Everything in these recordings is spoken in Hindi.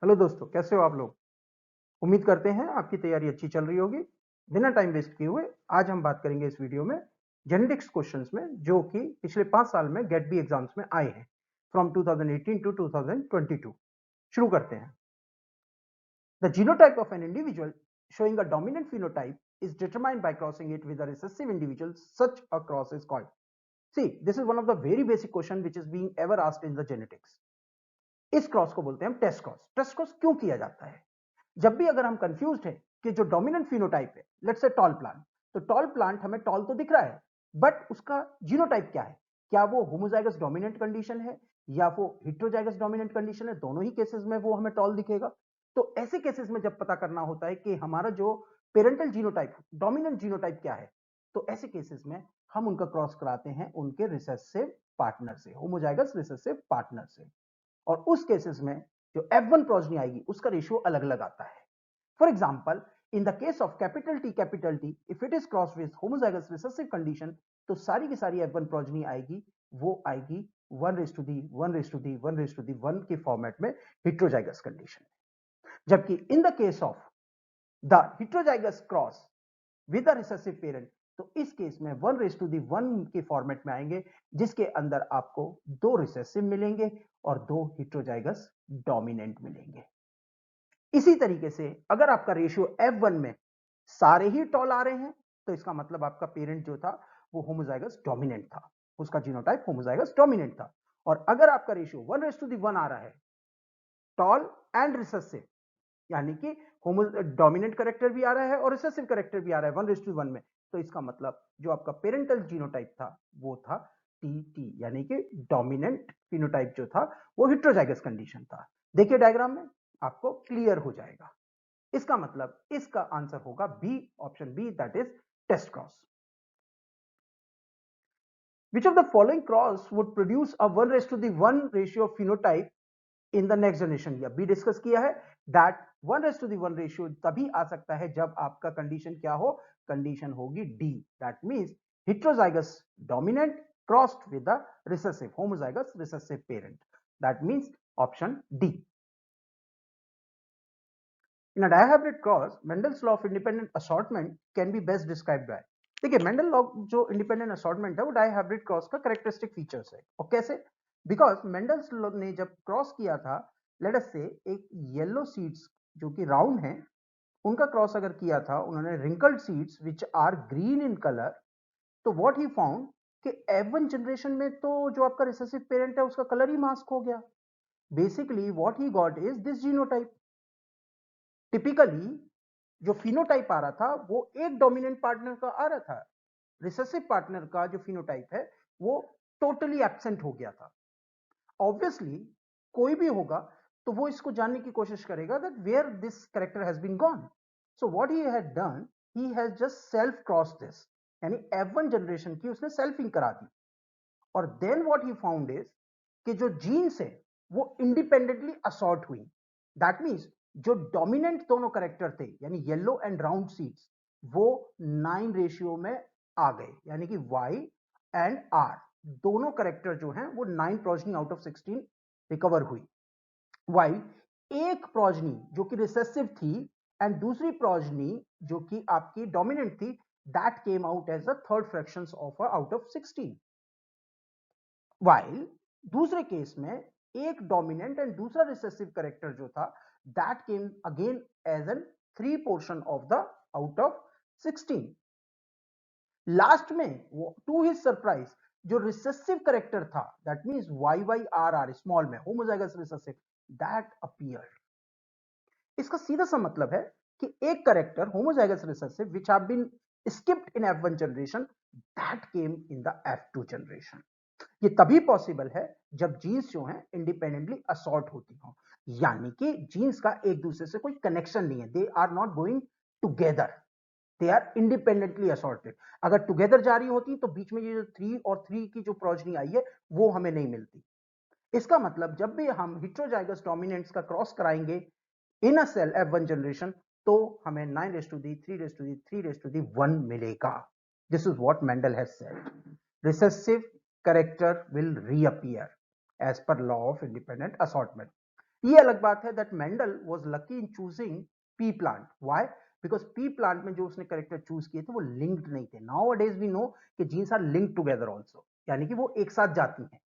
हेलो दोस्तों, कैसे हो आप लोग। उम्मीद करते हैं आपकी तैयारी अच्छी चल रही होगी। बिना टाइम वेस्ट किए हुए आज हम बात करेंगे इस वीडियो में जेनेटिक्स क्वेश्चंस में जो कि पिछले 5 साल में गेट बी एग्जाम्स में आए हैं फ्रॉम 2018 टू 2022। शुरू करते हैं। The genotype of an individual showing a dominant phenotype is determined by crossing it with a recessive individual. Such a cross is called. See, this is one of the very basic question which is being ever asked in the genetics. इस क्रॉस को बोलते हैं हम टेस्ट क्रॉस। टेस्ट क्रॉस क्यों किया जाता है? जब भी अगर हम कंफ्यूज्ड है कि जो डोमिनेंट फिनोटाइप है, लेट्स से टॉल प्लांट, तो टॉल प्लांट हमें टॉल तो दिख रहा है, बट उसका जीनोटाइप क्या है? क्या वो होमोजाइगस डोमिनेंट कंडीशन है या वो हेटेरोजाइगस डोमिनेंट कंडीशन है? दोनों ही केसेस में वो हमें टॉल दिखेगा। तो ऐसे केसेस में जब पता करना होता है कि हमारा जो पेरेंटल जीनोटाइप, डोमिनेंट जीनोटाइप क्या है, तो ऐसे केसेस में हम उनका क्रॉस कराते हैं उनके रिसेसिव पार्टनर से, होमोजाइगस रिसेसिव पार्टनर से। और उस केसेस में जो F1 प्रोजनी आएगी उसका रेशियो अलग अलग आता है। For example, in the case of capital T if it is cross with homozygous recessive condition, तो सारी की सारी F1 प्रोजनी आएगी, वो आएगी 1:1:1:1:1 के फॉर्मेट में हेटेरोजाइगस कंडीशन। जबकि इन the case of the heterozygous cross with a recessive parent, तो इस केस में 1:1 के फॉर्मेट में आएंगे, जिसके अंदर आपको 2 रिसेसिव मिलेंगे और 2 हेटेरोजाइगस डोमिनेंट मिलेंगे। इसी तरीके से अगर आपका रेशियो F1 में सारे ही टॉल आ रहे हैं, तो इसका मतलब आपका पेरेंट जो था वो होमोजाइगस डोमिनेंट था, उसका जीनोटाइप होमोजाइगस डोमिनेंट था। और अगर आपका रेशियो 1:1 आ रहा है, टॉल एंड रिसेसिव, यानी कि डोमिनेंट करेक्टर भी आ रहा है और रिसेसिव करेक्टर भी आ रहा है 1:1 में, तो इसका मतलब जो आपका पेरेंटल जीनोटाइप था वो था टी, यानी कि डोमिनेंट फिनोटाइप जो था वो हेटेरोजाइगस कंडीशन था। देखिए डायग्राम में आपको क्लियर हो जाएगा। इसका मतलब इसका आंसर होगा B, option B, that is test cross. Which of the following cross would produce a 1:1 ratio of phenotype in the next generation? या बी डिस्कस किया है दैट 1:1 रेशियो तभी आ सकता है जब आपका कंडीशन क्या हो, कंडीशन होगी D, that means heterozygous dominant crossed with the recessive homozygous recessive parent, that means option D. In a dihybrid cross, Mendel's law of independent assortment can be best described bye. देखिए, मेंडल लॉ जो इंडिपेंडेंट असॉर्टमेंट है वो डायहाइब्रिड क्रॉस का कैरेक्टरिस्टिक फीचर्स है। और कैसे? बिकॉज मेंडल्स लॉ ने जब क्रॉस किया था, लेट अस से एक येलो सीड्स जो कि राउंड है उनका क्रॉस अगर किया था उन्होंने wrinkled seeds which are green in colour, तो व्हाट ही फाउंड कि F1 जनरेशन में तो जो आपका रिसेसिव पेरेंट है उसका कलर ही मास्क हो गया। Basically what he got is this genotype. Typically जो फिनोटाइप आ रहा था वो एक डोमिनेंट पार्टनर का आ रहा था, रिसेसिव पार्टनर का जो फिनोटाइप है वो टोटली एब्सेंट हो गया था। ऑब्वियसली कोई भी होगा तो वो इसको जानने की कोशिश करेगा that where this character has been gone. So what he had done, he has just self cross this, यानी F1 जनरेशन की उसने सेल्फिंग करा दी। और then what he found is कि जो जीन्स है वो इंडिपेंडेंटली असॉर्ट हुई। दैट मींस जो डोमिनेंट दोनों करेक्टर थे यानी येलो एंड राउंड सीड्स वो 9 रेशियो में आ गए, यानी कि Y एंड R दोनों करेक्टर जो हैं वो 9 प्रोजनी आउट ऑफ 16 रिकवर हुई। वाइल एक प्रोजनी जो कि रिसेसिव थी एंड दूसरी प्रोजनी जो कि आपकी डोमिनेंट थी, that came out as the third fractions of out of 16। While दूसरे केस में एक डोमिनेंट एंड दूसरा रिसेसिव करेक्टर जो था that came again as an 3 portion of the out of 16। Last में वो टू हिज सरप्राइज जो रिसेसिव करेक्टर था दैट मींस YYRR स्मॉल में होमोजाइगस रिसेसिव दैट अपीयर्ड। इसका सीधा सा मतलब है कि एक character homozygous recessive which have been skipped in F1 generation that came in the F2 generation. ये तभी पॉसिबल है जब जीन्स जो हैं इंडिपेंडेंटली असॉर्ट होती हो, यानी कि जीन्स का एक दूसरे से कोई कनेक्शन नहीं है, they are not going together, they are independently assorted. अगर टुगेदर जा रही होती तो बीच में ये जो 3 और 3 की जो प्रोजनी आई है वो हमें नहीं मिलती। इसका मतलब जब भी हम हेटेरोजाइगस डोमिनेंट्स का क्रॉस कराएंगे इन अ सेल F1 जनरेशन तो हमें 9:3:3:1 मिलेगा। This is what Mendel has said, recessive character will reappear as per law of independent assortment. ये अलग बात है that Mendel was lucky in choosing P plant. Why? Because P plant में जो उसने करेक्टर चूज किए थे वो लिंक्ड नहीं थे. नाउ अडेज वी नो कि genes are linked together also, यानी कि वो एक साथ जाती हैं.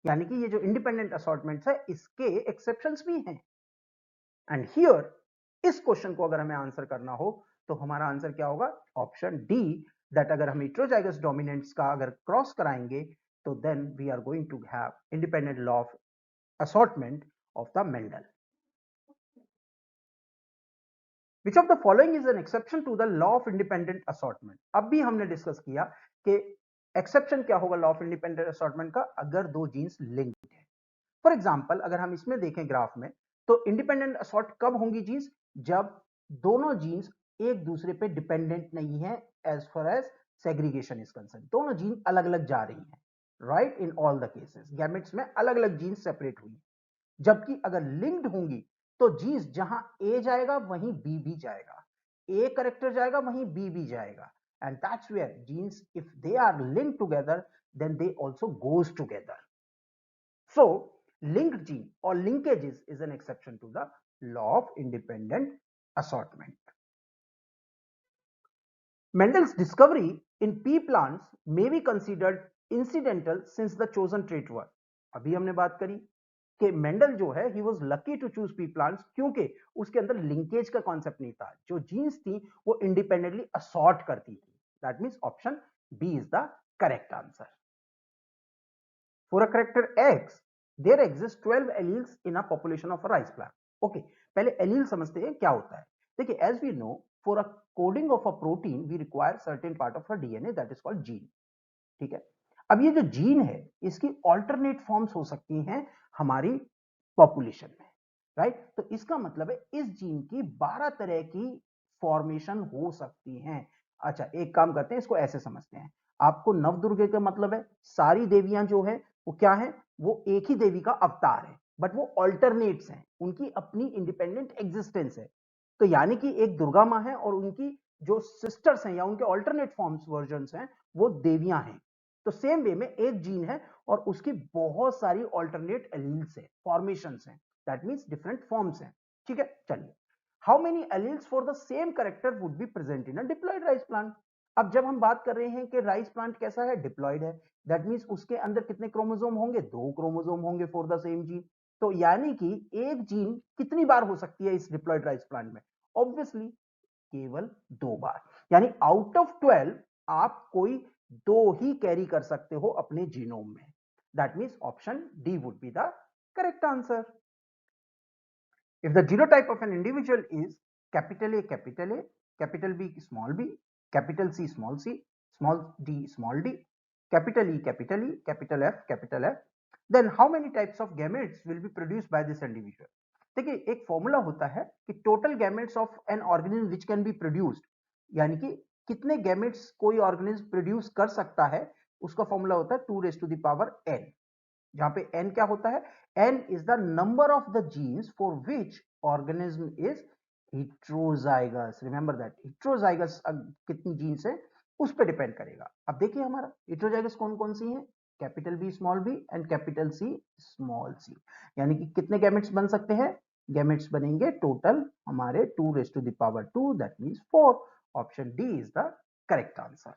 यानी कि ये जो इंडिपेंडेंट असॉर्टमेंट्स है इसके एक्सेप्शंस भी हैं. एंड हियर इस क्वेश्चन को अगर हमें आंसर करना हो तो हमारा आंसर क्या होगा? ऑप्शन डी, दैट अगर हम हेटेरोजाइगस डोमिनेंट्स का अगर क्रॉस कराएंगे तो then we are going to have independent law of assortment of the Mendel. Which of the following is an exception to the law of independent assortment? अब भी हमने डिस्कस किया कि एक्सेप्शन क्या होगा लॉ ऑफ इंडिपेंडेंट असॉर्टमेंट का, अगर दो जीन्स लिंक्ड है. फॉर एग्जांपल अगर हम इसमें देखें ग्राफ में, तो इंडिपेंडेंट असॉर्ट कब होंगी जीन्स? जब दोनों जीन्स एक दूसरे पे डिपेंडेंट नहीं है as far as segregation is concern. दोनों जीन अलग अलग जा रही हैं, right? In all the cases gametes में अलग अलग जीन्स सेपरेट हुई. जबकि अगर लिंक्ड होंगी तो जीन्स जहां ए जाएगा वहीं बी भी जाएगा, ए करेक्टर जाएगा वहीं बी भी जाएगा. And that's where genes if they are linked together then they also goes together. So linked gene or linkages is an exception to the law of independent assortment. Mendel's discovery in pea plants may be considered incidental since the chosen trait were. अभी हमने बात करी कि मेंडल जो है he was lucky to choose pea plants क्योंकि उसके अंदर लिंकेज का कॉन्सेप्ट नहीं था. जो जीन्स थी वो इंडिपेंडेंटली असॉर्ट करती थी. That means option B is the correct answer. For a character X, there exists 12 alleles in a population of a rice plant. Okay, पहले allele समझते हैं क्या होता है. देखिए, as we know, for a coding of a protein, we require certain part of a DNA that is called gene. ठीक है. अब ये जो जीन है इसकी ऑल्टरनेट फॉर्म्स हो सकती हैं हमारी पॉपुलेशन में, राइट? तो इसका मतलब है इस जीन की 12 तरह की फॉर्मेशन हो सकती हैं. अच्छा, एक काम करते हैं, इसको ऐसे समझते हैं. आपको नवदुर्गे का मतलब है सारी देवियां जो है वो क्या है? वो एक ही देवी का अवतार है, बट वो ऑल्टरनेट्स हैं, उनकी अपनी इंडिपेंडेंट एग्जिस्टेंस है. तो यानी कि एक दुर्गा माँ है और उनकी जो सिस्टर्स हैं या उनके ऑल्टरनेट फॉर्म्स वर्जन्स हैं वो देवियां हैं. तो सेम वे में एक जीन है और उसकी बहुत सारी ऑल्टरनेट एलील्स है, फॉर्मेशंस हैं. दैट मींस डिफरेंट फॉर्म्स हैं. ठीक है, चलिए. How many alleles for the same character would be present in a diploid rice plant? अब जब हम बात कर रहे हैं कि राइस प्लांट कैसा है? डिप्लॉयड है. दैट मींस उसके अंदर कितने क्रोमोसोम होंगे? 2 क्रोमोसोम होंगे फॉर द सेम जीन. तो यानी कि एक जीन कितनी बार हो सकती है इस डिप्लॉयड राइस प्लांट में? ऑब्वियसली केवल 2 बार. यानी आउट ऑफ 12 आप कोई 2 ही कैरी कर सकते हो अपने जीनोम में. That means option D would be the correct answer. If the genotype of an individual is capital A, capital B, small b, capital C, small d, capital E, capital F, then how many types of gametes will be produced by this individual? देखिए, एक फॉर्मूला होता है कि total gametes of an organism which can be produced, यानी कि कितने गैमेट्स कोई ऑर्गेनिज्म प्रोड्यूस कर सकता है, उसका फॉर्मूला होता है 2 raised to the power n. जहां पे n क्या होता है? n is the number of the genes for which organism is heterozygous. Remember that heterozygous कितनी जीन्स है उस पर डिपेंड करेगा. अब देखिए हमारा heterozygous कौन कौन सी है? Capital B small B and capital C small C. यानी कि कितने गैमेट्स बन सकते हैं? गैमेट्स बनेंगे टोटल हमारे 2 raised to the power 2, that means 4. Option D is the correct answer.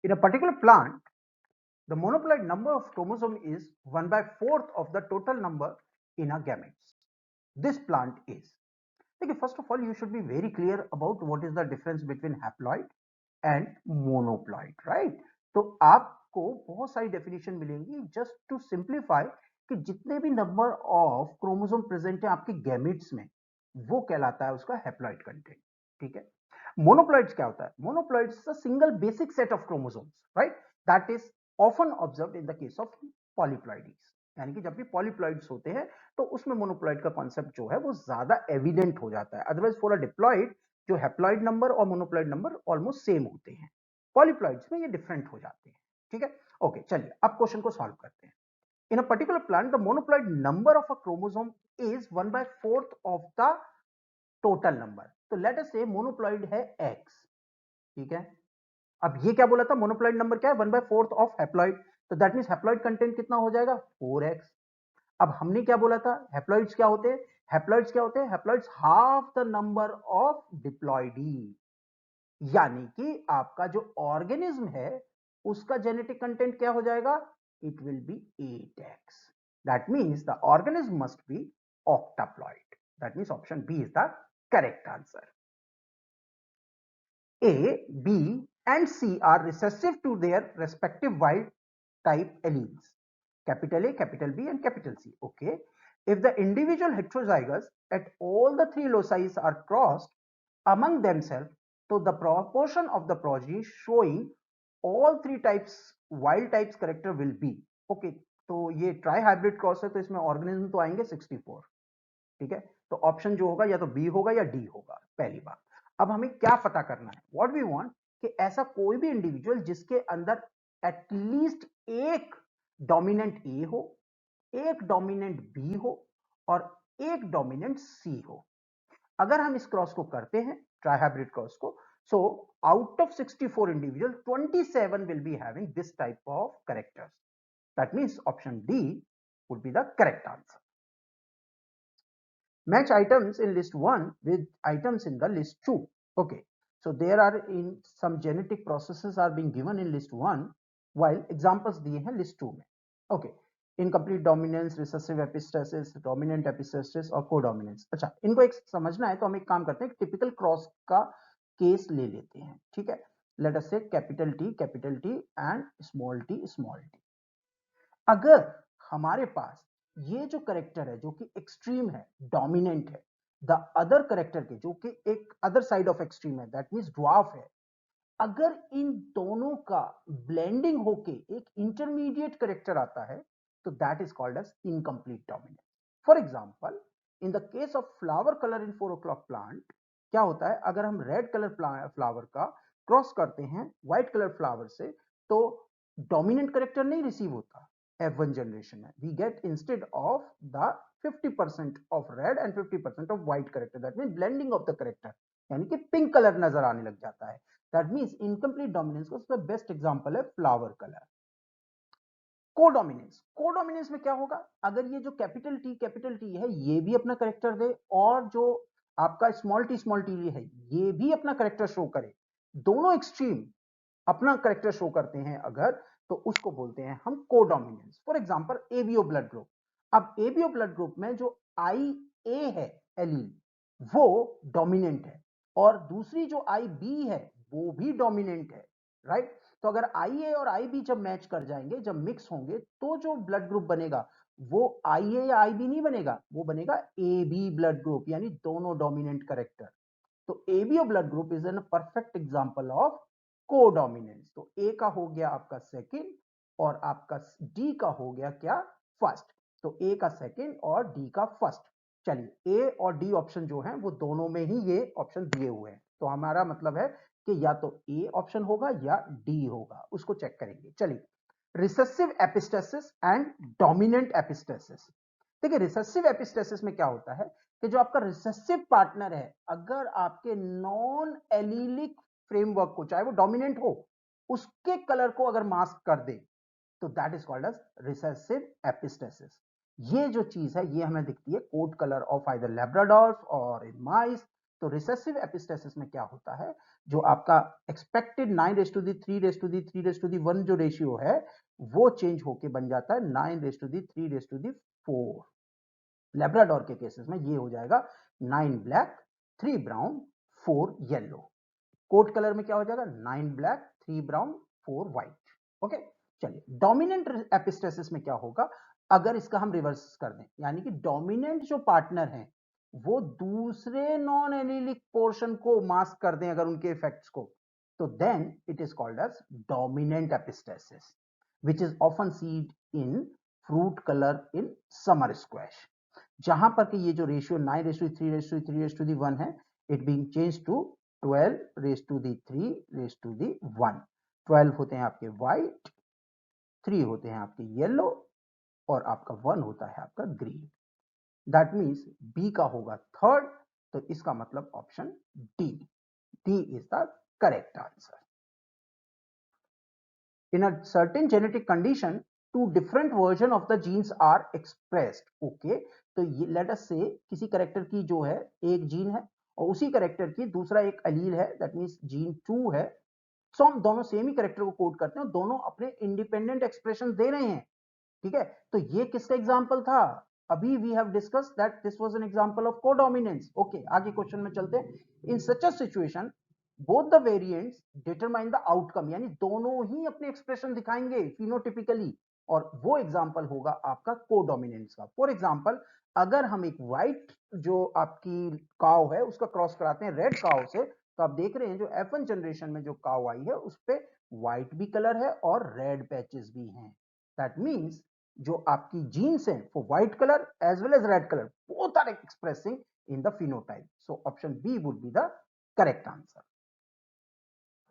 In a particular plant the monoploid number of chromosome is 1/4 of the total number in a gametes. This plant is. Okay, first of all, you should be very clear about what is the difference between haploid and monoploid, right? तो आपको बहुत सारी डेफिनेशन मिलेंगी जस्ट टू सिंप्लीफाई कि जितने भी नंबर ऑफ क्रोमोसोम प्रेजेंट है आपके गैमेट्स में वो कहलाता है उसका हैप्लॉइड कंटेंट. ठीक है. मोनोप्लॉइड्स क्या होता है? Monoploids a single basic set of chromosomes, right? That is often observed in the case of polyploidies. यानी कि जब भी पॉलीप्लॉइड्स होते हैं तो उसमें मोनोप्लॉइड का कॉन्सेप्ट जो है वो ज्यादा एविडेंट हो जाता है. अदरवाइज फॉर अ डिप्लॉइड जो हैप्लॉइड नंबर और मोनोप्लॉइड नंबर ऑलमोस्ट सेम होते हैं. पॉलीप्लॉइड्स में ये डिफरेंट हो जाते हैं. ठीक है, ओके, चलिए अब क्वेश्चन को सॉल्व करते हैं. In a particular plant, the monoploid number of a chromosome is 1/4 of the total number. तो let us say monoploid है X. ठीक है. अब ये क्या बोला था? मोनोप्लॉइड नंबर क्या है? 1/4 ऑफ हैप्लॉइड. तो दैट मींस हैप्लॉइड कंटेंट कितना हो जाएगा? 4x. अब हमने क्या बोला था, हैप्लॉइड्स क्या होते हैं, हैप्लॉइड्स क्या होते हैं, haploids half the number of diploidy, यानी कि आपका जो ऑर्गेनिज्म है उसका जेनेटिक कंटेंट क्या हो जाएगा, it will B 8x. That means the organism must be octaploid. That means option B is the correct answer. A, B and C are recessive to their respective wild type alleles, capital A, capital B and capital C. Okay, if the individual heterozygous at all the three loci are crossed among themselves, so the proportion of the progeny showing all three types wild types character will be. Okay, तो ये ट्राई हाइब्रिड क्रॉस है तो इसमें ऑर्गेनिज्म तो आएंगे 64. ठीक है, तो ऑप्शन जो होगा या तो बी होगा या डी होगा, पहली बात. अब हमें क्या पता करना है, व्हाट वी वांट, कि ऐसा कोई भी इंडिविजुअल जिसके अंदर एटलीस्ट एक डोमिनेंट ए हो, एक डोमिनेंट बी हो और एक डोमिनेंट सी हो. अगर हम इस क्रॉस को करते हैं, ट्राइहाइब्रिड क्रॉस को, so out of 64 individual 27 will be having this type of characters. That means option D would be the correct answer. Match items in list 1 with items in the list 2. Okay, so there are in some genetic processes are being given in list 1 while examples दिए हैं list 2 में. Okay, incomplete dominance, recessive epistasis, dominant epistasis और codominance. अच्छा, इनको एक समझना है तो हम एक काम करते हैं, typical cross का केस ले लेते हैं. ठीक है, let us say capital T and small t. अगर हमारे पास ये जो करेक्टर है जो कि एक्सट्रीम है, डोमिनेंट है, द अदर करेक्टर के जो कि एक अदर साइड ऑफ एक्सट्रीम है, दैट मींस ड्वार्फ है, अगर इन दोनों का ब्लेंडिंग होके एक इंटरमीडिएट करेक्टर आता है तो that is called as incomplete dominance. For example, in the case of flower colour in 4 o'clock plant, क्या होता है, अगर हम रेड कलर फ्लावर का क्रॉस करते हैं व्हाइट कलर फ्लावर से तो डोमिनेंट करेक्टर नहीं रिसीव होता F1 generation में. We get instead of the 50% of red and 50% of white character. That means blending of the character. यानी कि पिंक कलर नजर आने लग जाता है. That means incomplete dominance का उसका बेस्ट एग्जांपल है फ्लावर कलर. कोडोमिनेंस में क्या होगा, अगर ये जो कैपिटल टी है ये भी अपना करेक्टर दे और जो आपका स्मॉल टी है ये भी अपना करेक्टर शो करे, दोनों एक्सट्रीम अपना करेक्टर शो करते हैं अगर, तो उसको बोलते हैं हम codominance. For example ABO blood group. अब एबीओ ब्लड ग्रुप में जो आई ए है एलील वो डोमिनेंट है और दूसरी जो आई बी है वो भी डोमिनेंट है, राइट. तो अगर आई ए और आई बी जब मैच कर जाएंगे, जब मिक्स होंगे, तो जो ब्लड ग्रुप बनेगा वो आई ए या आई बी नहीं बनेगा, वो बनेगा ए बी ब्लड ग्रुप, यानी दोनों डोमिनेंट करेक्टर. तो ABO blood group is an perfect example of codominance. तो ए का हो गया आपका सेकंड और आपका डी का हो गया क्या, फर्स्ट. तो ए का सेकंड और डी का फर्स्ट. चलिए, ए और डी ऑप्शन जो है वो दोनों में ही ये ऑप्शन दिए हुए हैं, तो हमारा मतलब है कि या तो ए ऑप्शन होगा या डी होगा, उसको चेक करेंगे. चलिए, recessive epistasis and dominant epistasis. देखिए, रिसेसिव एपिस्टेसिस में क्या होता है कि जो आपका रिसेसिव पार्टनर है अगर आपके नॉन एलीलिक फ्रेमवर्क को, चाहे वो डोमिनेंट हो, उसके कलर को अगर मास्क कर दे तो that is called as recessive epistasis. ये जो चीज है ये हमें दिखती है coat colour of either Labradors और इन माइस. तो रिसेसिव एपिस्टेसिस में क्या होता है, जो आपका एक्सपेक्टेड 9^3^3^1 जो रेशियो है वो चेंज होके बन जाता है 9^3^4. लैब्राडोर के केसेस में ये हो जाएगा 9 black 3 brown 4 yellow. Coat colour में क्या हो जाएगा 9 ब्लैक 3 ब्राउन 4 व्हाइट. ओके, चलिए, डोमिनेंट एपिस्टेसिस में क्या होगा, अगर इसका हम रिवर्स कर दें, यानी कि डोमिनेंट जो पार्टनर हैं वो दूसरे नॉन एलिलिक पोर्शन को मास्क कर दें अगर उनके इफेक्ट्स को, तो then it is called as dominant epistasis, which is often seen in fruit colour in summer squash. जहां पर कि ये जो रेशियो 9:3:3:1 है, इट बीइंग चेंज टू 12:3:1. 12 होते हैं आपके व्हाइट, 3 होते हैं आपके येलो और आपका 1 होता है आपका ग्रीन. दैट मीन्स बी का होगा थर्ड, तो इसका मतलब option D is the correct answer. In a certain genetic condition, two different version of the genes are expressed. Okay, तो ये लेट अस से किसी करेक्टर की जो है एक जीन है और उसी करेक्टर की दूसरा एक अलील है, दैट मींस जीन 2 है। सो हम दोनों सेम ही करेक्टर को कोड करते हैं, दोनों अपने इंडिपेंडेंट एक्सप्रेशन दे रहे हैं। ठीक है, तो ये किसका एग्जांपल था? अभी we have discussed that this was an example of codominance. Okay, आगे क्वेश्चन में चलते हैं। In such a situation both the variants determine the outcome, यानी दोनों ही अपने एक्सप्रेशन दिखाएंगे फिनोटिपिकली, और वो एग्जांपल होगा आपका कोडोमिनेंस का। फॉर एग्जांपल, अगर हम एक व्हाइट जो आपकी काव है उसका क्रॉस कराते हैं रेड काव से, तो आप देख रहे हैं जो F1 जनरेशन में जो काव आई है उस पे व्हाइट भी कलर है और रेड पैचेस भी हैं। दैट मीन्स जो आपकी जीन्स हैं for white colour as well as red colour both are expressing in the phenotype. So option B would be the correct answer.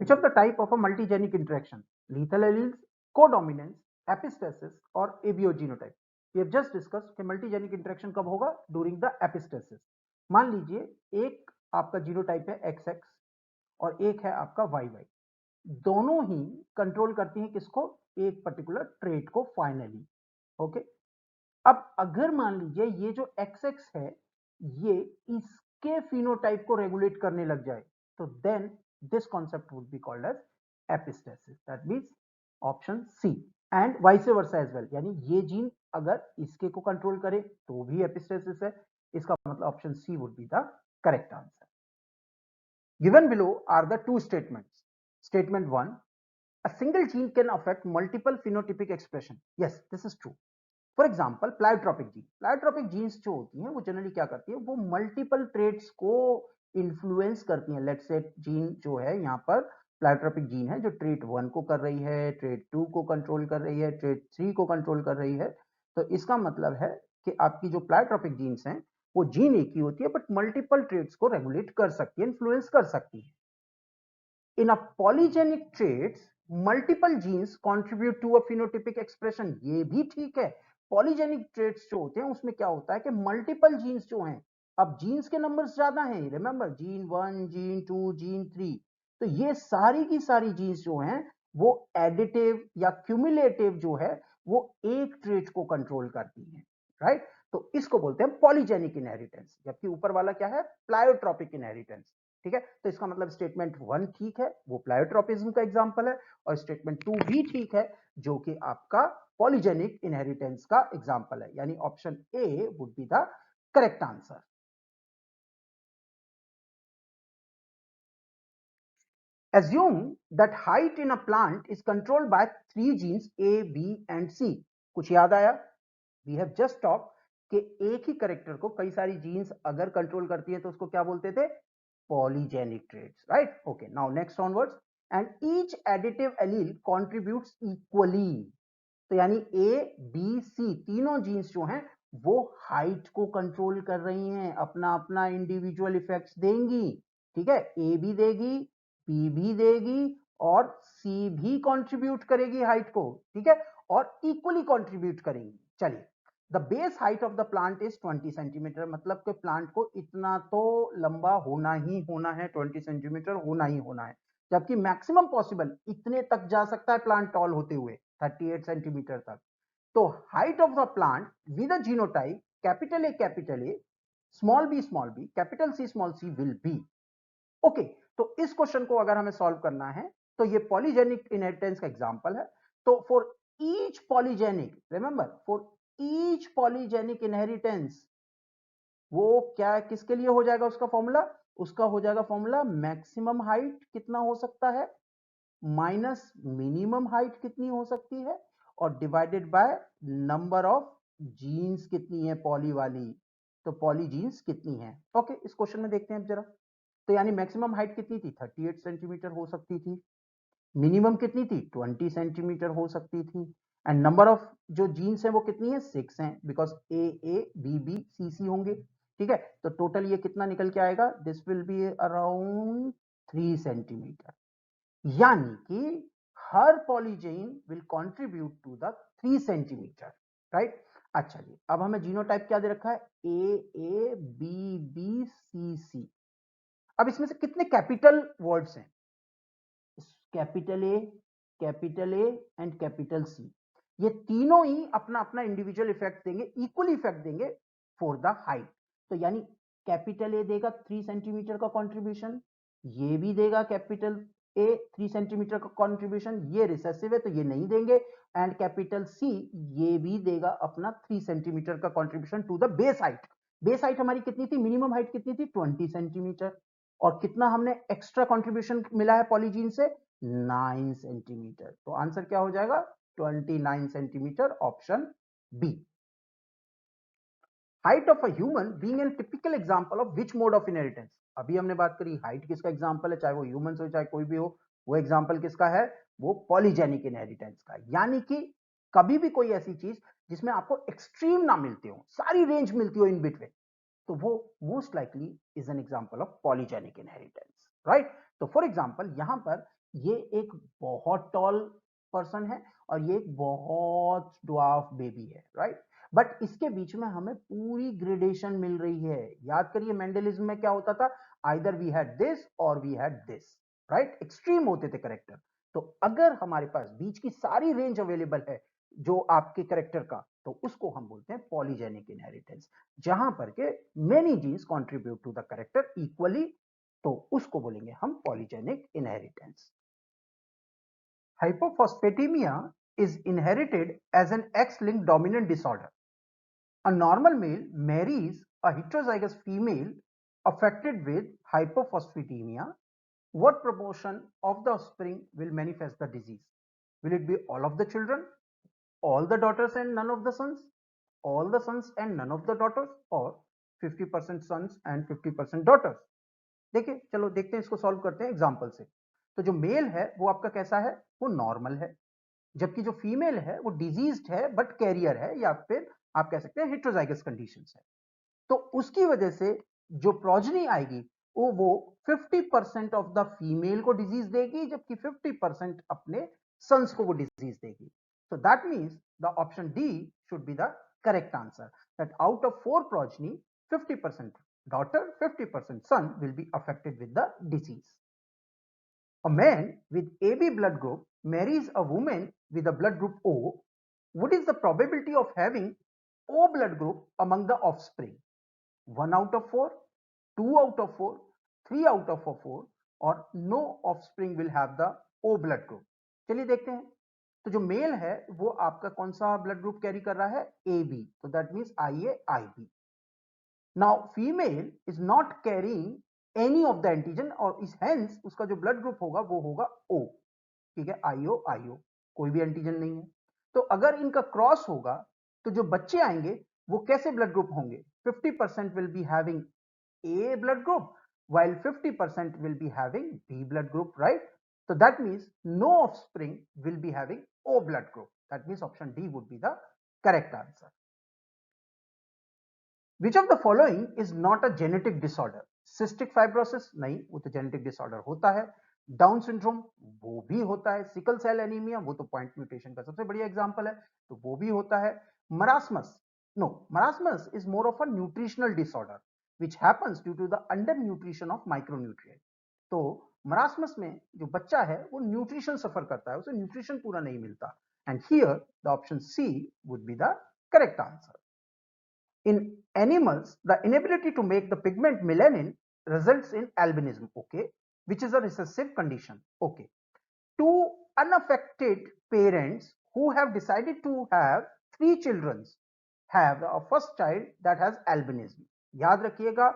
Which of the type of a multigenic interaction? Lethal alleles, codominance, epistasis और abiogenotype? We have just discussed कि multigenic interaction कब होगा? During the epistasis. मान लीजिए एक आपका जीनोटाइप है XX और एक है आपका YY, दोनों ही कंट्रोल करती हैं किसको? एक पर्टिकुलर ट्रेट को फाइनली। ओके, अब अगर मान लीजिए ये जो XX है ये इसके फिनोटाइप को रेगुलेट करने लग जाए, तो then this concept would be called as epistasis. That means option C and vice versa as well, यानी ये जीन अगर इसके को कंट्रोल करे तो भी epistasis है। इसका मतलब option C would be the correct answer. Given below are the two statements. Statement 1, a single gene can affect multiple phenotypic expression. Yes, this is true. For example pleiotropic gene, pleiotropic genes जो होती हैं वो जनरली क्या करती है, वो मल्टीपल ट्रेट्स को इन्फ्लुएंस करती हैं। लेट्स से जीन जो है यहाँ पर प्लायोट्रॉपिक जीन है जो ट्रेट 1 को कर रही है, ट्रेट 2 को कंट्रोल कर रही है, ट्रेट 3 को कंट्रोल कर रही है। तो इसका मतलब है कि आपकी जो प्लायोट्रॉपिक जीन्स हैं वो जीन एक ही होती है बट मल्टीपल ट्रेट्स को रेगुलेट कर सकती है, इन्फ्लुएंस कर सकती है। In a polygenic traits, multiple genes contribute to a phenotypic expression. ये भी ठीक है। पॉलीजेनिक ट्रेट्स जो होते हैं उसमें क्या होता है कि मल्टीपल जीन्स जो हैं, अब जीन्स के नंबर्स ज्यादा हैं, रिमेंबर जीन 1, जीन 2, जीन 3, तो ये सारी की सारी जीन्स जो हैं वो एडिटिव या क्यूमुलेटिव जो है वो एक ट्रेट को कंट्रोल करती हैं, राइट? तो इसको बोलते हैं पॉलीजेनिक इनहेरिटेंस, जबकि ऊपर वाला क्या है? प्लायोट्रॉपिक इनहेरिटेंस। ठीक है, तो इसका मतलब स्टेटमेंट 1 ठीक है, वो प्लायोट्रॉपिज्म का एग्जांपल है, और स्टेटमेंट 2 भी ठीक है जो कि आपका पॉलीजेनिक इनहेरिटेंस का एग्जांपल है, यानी option A would be the correct answer. Assume that height in a plant is controlled by 3 genes A, B and C. कुछ याद आया? We have just talked कि एक ही करेक्टर को कई सारी जीन्स अगर कंट्रोल करती है तो उसको क्या बोलते थे? Polygenic traits, right? Okay, now next onwards, and each additive allele contributes equally. तो यानी A, B, C तीनों जीन्स जो हैं वो हाइट को कंट्रोल कर रही हैं, अपना अपना इंडिविजुअल इफेक्ट्स देंगी। ठीक है, A भी देगी, B भी देगी और C भी कंट्रीब्यूट करेगी हाइट को। ठीक है, और इक्वली कंट्रीब्यूट करेंगी। चलिए, the base height of the plant is 20 centimetre, मतलब कि प्लांट को इतना तो लंबा होना ही होना है, 20 सेंटीमीटर होना ही होना है, जबकि मैक्सिमम पॉसिबल इतने तक जा सकता है प्लांट टॉल होते हुए 38 सेंटीमीटर तक। तो height of the plant with a genotype capital A small B capital C small C will be. Okay, तो इस क्वेश्चन को अगर हमें सॉल्व करना है तो ये पॉलीजेनिक इनहेरिटेंस का एग्जांपल है। तो for each polygenic, remember for each polygenic inheritance, वो क्या किसके लिए हो जाएगा उसका फॉर्मूला? उसका हो जाएगा फॉर्मूला मैक्सिमम हाइट कितना हो सकता है माइनस मिनिमम हाइट कितनी हो सकती है और divided by number of genes कितनी है पॉली वाली, तो पॉली जीन्स कितनी है। ओके, इस क्वेश्चन में देखते हैं अब जरा। तो यानी मैक्सिमम हाइट कितनी थी? 38 सेंटीमीटर हो सकती थी। मिनिमम कितनी थी? 20 सेंटीमीटर हो सकती थी। एंड नंबर ऑफ जो जीन्स है वो कितनी है? 6 हैं, because A B B C C होंगे। ठीक है, तो टोटल ये कितना निकल के आएगा? This will be around 3 centimetre, यानी कि हर polygene will contribute to the 3 centimetre, right? अच्छा जी, अब हमें जीनोटाइप क्या दे रखा है? A B B C C. अब इसमें से कितने कैपिटल वर्ड्स हैं? Capital A and capital C, ये तीनों ही अपना अपना इंडिविजुअल इफेक्ट देंगे, इक्वली इफेक्ट देंगे फॉर द हाइट। तो यानी कैपिटल ए देगा 3 सेंटीमीटर का कंट्रीब्यूशन, ये भी देगा कैपिटल ए 3 सेंटीमीटर का कंट्रीब्यूशन, ये रिसेसिव है तो ये नहीं देंगे, एंड कैपिटल सी ये भी देगा अपना 3 सेंटीमीटर का contribution to the base height. Base height हमारी कितनी थी, मिनिमम हाइट कितनी थी, 20 सेंटीमीटर, और कितना हमने एक्स्ट्रा कंट्रीब्यूशन मिला है पॉलीजीन से, 9 सेंटीमीटर। तो आंसर क्या हो जाएगा, 29 centimetre, option B. Height of a human being an typical example of which mode of inheritance. अभी हमने बात करी हाइट किसका एग्जांपल है, चाहे वो ह्यूमंस हो चाहे कोई भी हो, वो एग्जांपल किसका है, वो पॉलीजेनिक इनहेरिटेंस का। यानी कि कभी भी कोई ऐसी चीज जिसमें आपको एक्सट्रीम ना मिलती हो, सारी रेंज मिलती हो इन बिटवीन, तो वो most likely is an example of polygenic inheritance, right. तो फॉर एग्जांपल यहां पर ये एक बहुत टॉल पर्सन है और ये एक बहुत ड्वार्फ बेबी है, राइट। बट इसके बीच में हमें पूरी ग्रेडेशन मिल रही है। याद करिए मेंडलिज्म में क्या होता था, either we had this or we had this, right, extreme होते थे करेक्टर। तो अगर हमारे पास बीच की सारी रेंज अवेलेबल है जो आपके करेक्टर का, तो उसको हम बोलते हैं पॉलीजेनिक इनहेरिटेंस, जहां पर के many genes contribute to the character equally, तो उसको बोलेंगे हम polygenic inheritance. Hypophosphatemia is inherited as an X-linked dominant disorder. A normal male marries a heterozygous female affected with hypophosphatemia. What proportion of the offspring will manifest the disease? Will it be all of the children, all the daughters and none of the sons, all the sons and none of the daughters, or 50% sons and 50% daughters? देखिए चलो देखते हैं, इसको सॉल्व करते हैं एग्जांपल से। तो जो मेल है वो आपका कैसा है, वो नॉर्मल है, जबकि जो फीमेल है वो डिजीज्ड है बट कैरियर है, या फिर आप कह सकते हैं हेट्रोजाइगस कंडीशंस है। तो उसकी वजह से जो प्रोजनी आएगी वो 50% ऑफ द फीमेल को डिजीज देगी, जबकि 50% अपने सन्स को वो डिजीज देगी। so that means the option D should be the correct answer, that out of 4 progeny 50% daughter 50% son will be affected with the disease. A man with AB blood group marries a woman with a blood group O. What is the probability of having O blood group among the offspring? 1 out of 4, 2 out of 4, 3 out of 4, और no offspring will have the O blood group. चलिए देखते हैं। तो जो मेल है वो आपका कौन सा ब्लड ग्रुप कैरी कर रहा है, ए बी, तो that means IA IB. Now female is not carrying any of the antigen, और इस हेंस उसका जो ब्लड ग्रुप होगा वो होगा O, ठीक है, IO, कोई भी एंटीजन नहीं है। तो अगर इनका क्रॉस होगा तो जो बच्चे आएंगे वो कैसे ब्लड ग्रुप होंगे, 50% will be having A blood group while 50% will be having B blood group, right? So that means no offspring will be having O blood group. That means option D would be the correct answer. Which of the following is not a genetic disorder? Cystic fibrosis नहीं, वो तो genetic disorder होता है। डाउन सिंड्रोम वो भी होता है। सिकल सेल एनीमिया वो तो पॉइंट म्यूटेशन का सबसे बढ़िया एग्जांपल है, तो वो भी होता है। Marasmus no, marasmus is more of a nutritional disorder which happens due to the undernutrition of micronutrient. तो मरासमस में जो बच्चा है वो न्यूट्रिशन सफर करता है, उसे न्यूट्रिशन पूरा नहीं मिलता, and here the option C would be the correct answer. In animals, the inability to make the pigment melanin results in albinism, okay, which is a recessive condition, okay. Two unaffected parents who have decided to have 3 children have a first child that has albinism. याद रखिएगा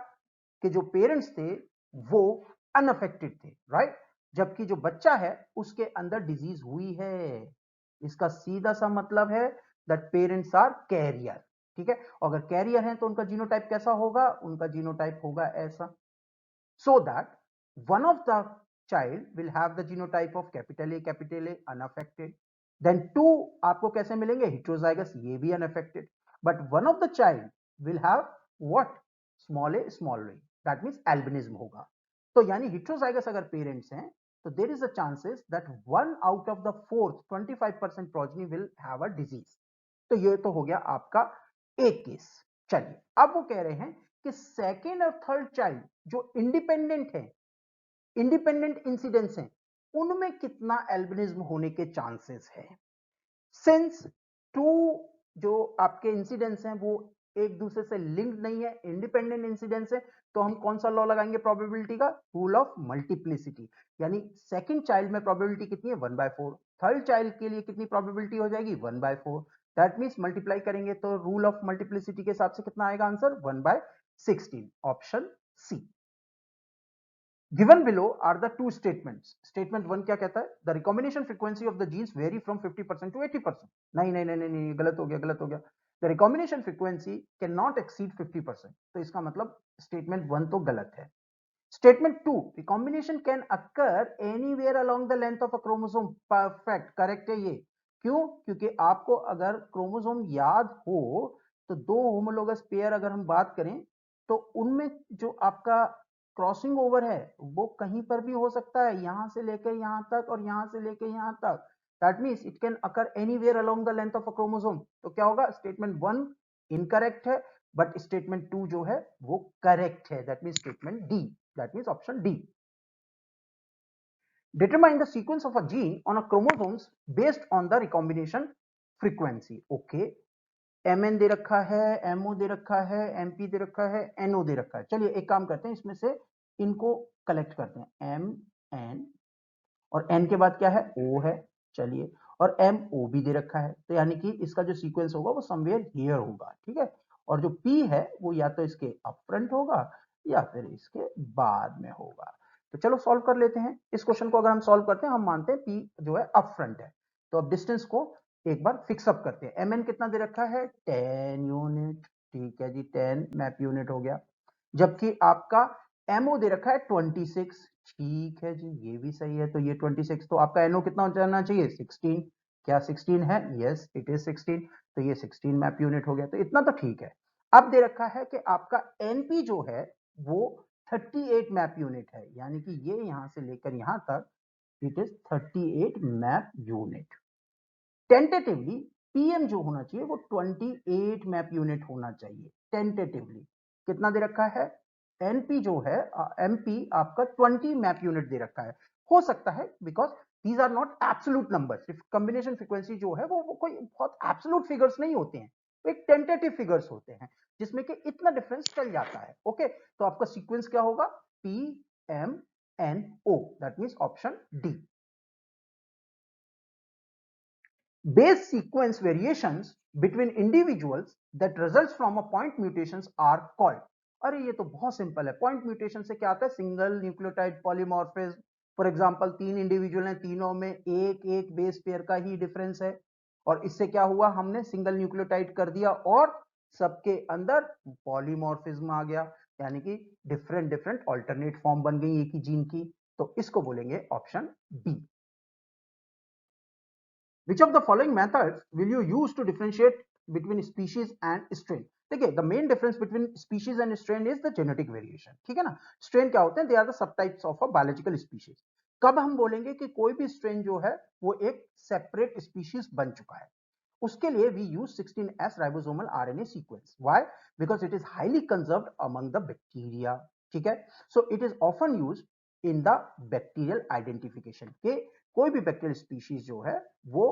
कि जो पेरेंट्स थे वो अनअफेक्टेड थे, राइट, जबकि जो बच्चा है उसके अंदर डिजीज हुई है। इसका सीधा सा मतलब है दैट पेरेंट्स आर कैरियर, ठीक है। अगर कैरियर है तो उनका जीनोटाइप कैसा होगा, उनका जीनोटाइप होगा ऐसा, so that one of the child will have the genotype of capital A unaffected, then 2 आपको कैसे मिलेंगे, heterozygous, ये भी unaffected, but one of the child will have what, small a, that means albinism होगा। तो यानी heterozygous अगर पेरेंट्स हैं तो there is a chances that 1 out of the 4th 25% progeny will have a disease। तो ये तो हो गया आपका एक केस। चलिए अब वो कह रहे हैं कि सेकेंड और थर्ड चाइल्ड जो इंडिपेंडेंट है, इंडिपेंडेंट इंसिडेंट्स हैं, उनमें कितना एल्बिनिज्म होने के चांसेस है। सिंस टू जो आपके इंसिडेंट्स हैं वो एक दूसरे से लिंक्ड नहीं है, इंडिपेंडेंट इंसिडेंट्स है, तो हम कौन सा लॉ लगाएंगे प्रोबेबिलिटी का? Rule of multiplicity. यानी सेकंड चाइल्ड में प्रोबेबिलिटी कितनी है? 1/4। थर्ड चाइल्ड के लिए कितनी प्रोबेबिलिटी हो जाएगी? 1/4। दैट मीन्स मल्टीप्लाई करेंगे तो रूल ऑफ मल्टीप्लिसिटी के हिसाब से कितना आएगा answer? 1/16। Option C. Given below are the two statements. Statement 1 क्या कहता है? The recombination frequency of the genes vary from 50% to 80%. नहीं नहीं नहीं नहीं, गलत हो गया, गलत हो गया. The recombination frequency cannot exceed 50%. तो इसका मतलब statement 1 तो गलत है. Statement 2, recombination can occur anywhere along the length of a chromosome. Perfect, correct है ये. क्यों? क्योंकि आपको अगर क्रोमोसोम याद हो तो दो होमोलोगस पेयर अगर हम बात करें तो उनमें जो आपका क्रॉसिंग ओवर है वो कहीं पर भी हो सकता है, यहां से लेकर यहां तक और यहां से लेकर यहां तक. That means it can occur anywhere along the length of a chromosome. तो क्या होगा? स्टेटमेंट 1 इनकरेक्ट है बट स्टेटमेंट 2 जो है वो करेक्ट है. That means statement D. That means option D. Determine the sequence of a gene on a chromosomes based on the recombination frequency. Okay. MN दे रखा है, MO दे रखा है, MP दे रखा है, NO दे रखा है. चलिए एक काम करते हैं, इसमें से इनको कलेक्ट करते हैं. MN और N के बाद क्या है? O है. चलिए, और MO भी दे रखा है, तो यानी कि इसका जो सीक्वेंस होगा वो समवेयर हियर होगा. ठीक है. और जो P है वो या तो इसके अप फ्रंट होगा या फिर इसके बाद में होगा. तो चलो सॉल्व कर लेते हैं. इस क्वेश्चन को अगर हम सॉल्व करते हैं, हम मानते हैं P जो है अप फ्रंट है. तो अब डिस्टेंस को एक बार फिक्सअप करते हैं. MN कितना दे रखा है? 10 यूनिट. ठीक है जी, 10 मैप यूनिट हो गया. जबकि आपका MO दे रखा है 26. ठीक है जी, ये भी सही है. तो ये 26, तो आपका NO कितना हो जाना चाहिए? 16. क्या 16 है? Yes, it is 16. तो ये 16 मैप यूनिट हो गया. तो इतना तो ठीक है. अब दे रखा है कि आपका NP जो है वो 38 मैप यूनिट है, यानी कि ये यहां से लेकर यहां तक it is 38 map unit. Tentatively PM जो होना चाहिए वो 28 मैप यूनिट होना चाहिए. टेंटेटिवली कितना दे रखा है? NP जो है MP आपका 20 मैप यूनिट दे रखा है. हो सकता है because these are not absolute numbers. Combination frequency जो है वो कोई बहुत एब्सोल्यूट फिगर्स नहीं होते हैं, वो एक टेंटेटिव फिगर्स होते हैं जिसमें कि इतना डिफरेंस चल जाता है. ओके, तो आपका सीक्वेंस क्या होगा? PMNO. That means option D. Base sequence variations between individuals that results from a point mutations are called. अरे ये तो बहुत सिंपल है. पॉइंट म्यूटेशन से क्या आता है? Single nucleotide polymorphism. For example 3 individual हैं, तीनों में एक एक बेस पेयर का ही डिफरेंस है, और इससे क्या हुआ? हमने सिंगल न्यूक्लियोटाइड कर दिया और सबके अंदर पॉलीमॉर्फिज्म आ गया, यानी कि डिफरेंट डिफरेंट ऑल्टरनेट फॉर्म बन गई एक ही जीन की. तो इसको बोलेंगे option B. Which of the following methods will you use to differentiate between species and strain? देखिए, the main difference between species and strain is the genetic variation. ठीक है ना. strain क्या होते हैं? They are the subtypes of a biological species. कब हम बोलेंगे कि कोई भी strain जो है वो एक separate species बन चुका है? उसके लिए we use 16S ribosomal RNA sequence. Why? Because it is highly conserved among the bacteria. ठीक है. So it is often used in the bacterial identification. के कोई भी बैक्टीरियल स्पीशीज जो है वो